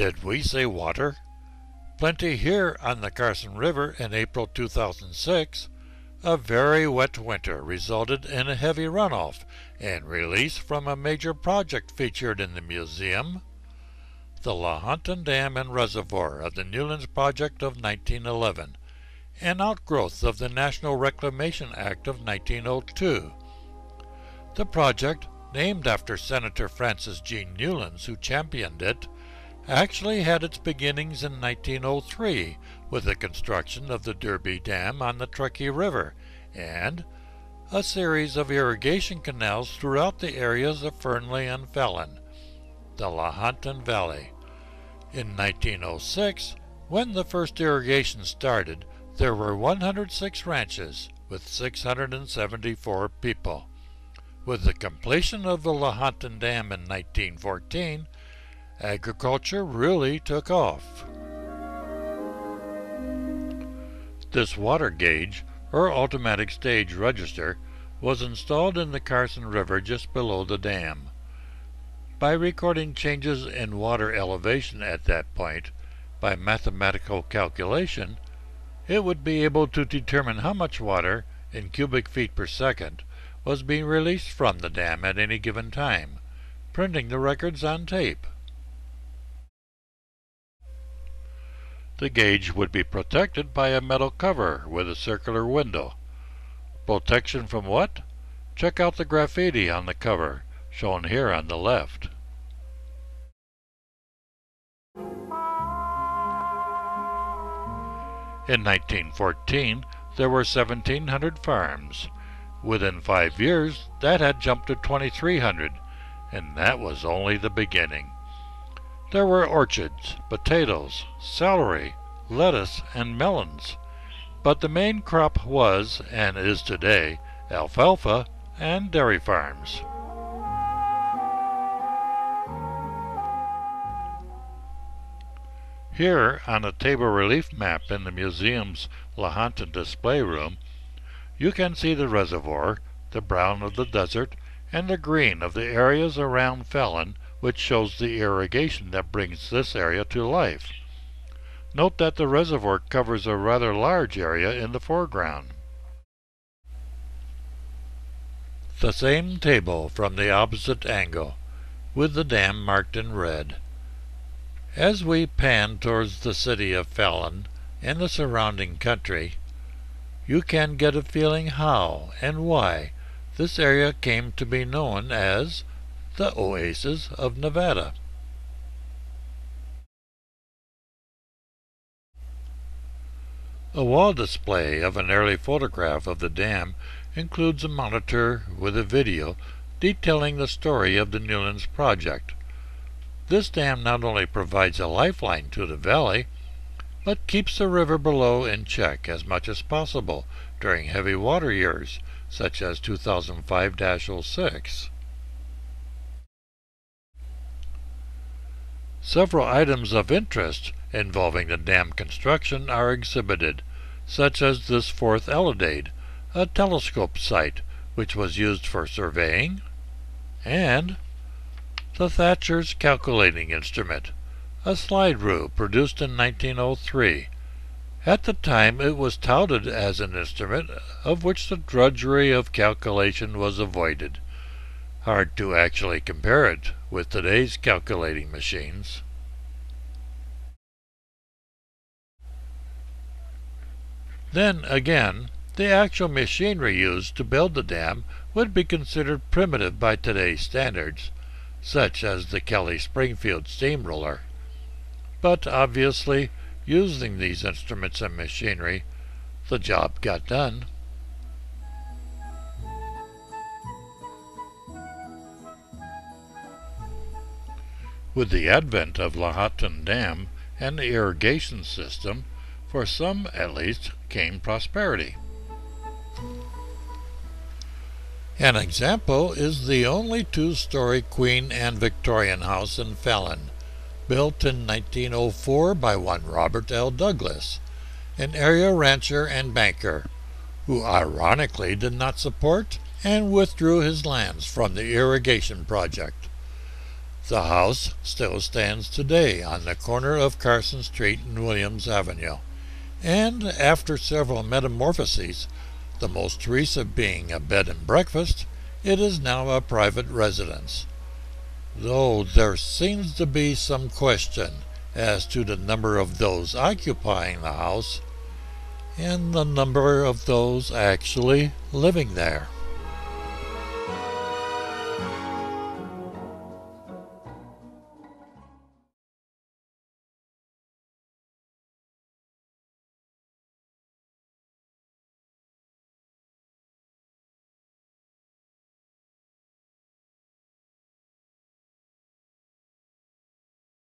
Did we say water? Plenty here on the Carson River in April 2006. A very wet winter resulted in a heavy runoff and release from a major project featured in the museum, the Lahontan Dam and Reservoir of the Newlands Project of 1911, an outgrowth of the National Reclamation Act of 1902. The project, named after Senator Francis G. Newlands, who championed it, actually had its beginnings in 1903 with the construction of the Derby Dam on the Truckee River and a series of irrigation canals throughout the areas of Fernley and Fallon, the Lahontan Valley. In 1906, when the first irrigation started, there were 106 ranches with 674 people. With the completion of the Lahontan Dam in 1914, agriculture really took off. This water gauge, or automatic stage register, was installed in the Carson River just below the dam. By recording changes in water elevation at that point, by mathematical calculation, it would be able to determine how much water, in cubic feet per second, was being released from the dam at any given time, printing the records on tape. The gauge would be protected by a metal cover with a circular window. Protection from what? Check out the graffiti on the cover, shown here on the left. In 1914, there were 1,700 farms. Within 5 years, that had jumped to 2,300, and that was only the beginning. There were orchards, potatoes, celery, lettuce, and melons, but the main crop was, and is today, alfalfa and dairy farms. Here, on a table relief map in the museum's Lahontan display room, you can see the reservoir, the brown of the desert, and the green of the areas around Fallon, which shows the irrigation that brings this area to life. Note that the reservoir covers a rather large area in the foreground. The same table from the opposite angle, with the dam marked in red. As we pan towards the city of Fallon and the surrounding country, you can get a feeling how and why this area came to be known as the Oasis of Nevada. A wall display of an early photograph of the dam includes a monitor with a video detailing the story of the Newlands project. This dam not only provides a lifeline to the valley, but keeps the river below in check as much as possible during heavy water years, such as 2005-06. Several items of interest involving the dam construction are exhibited, such as this fourth Elidade, a telescope sight which was used for surveying, and the Thatcher's calculating instrument, a slide rule produced in 1903. At the time it was touted as an instrument of which the drudgery of calculation was avoided. Hard to actually compare it with today's calculating machines. Then again, the actual machinery used to build the dam would be considered primitive by today's standards, such as the Kelly Springfield steamroller. But obviously, using these instruments and machinery, the job got done. With the advent of Lahontan Dam and the irrigation system, for some at least, came prosperity. An example is the only two-story Queen Anne Victorian house in Fallon, built in 1904 by one Robert L. Douglas, an area rancher and banker, who ironically did not support and withdrew his lands from the irrigation project. The house still stands today on the corner of Carson Street and Williams Avenue, and after several metamorphoses, the most recent being a bed and breakfast, it is now a private residence. Though there seems to be some question as to the number of those occupying the house and the number of those actually living there.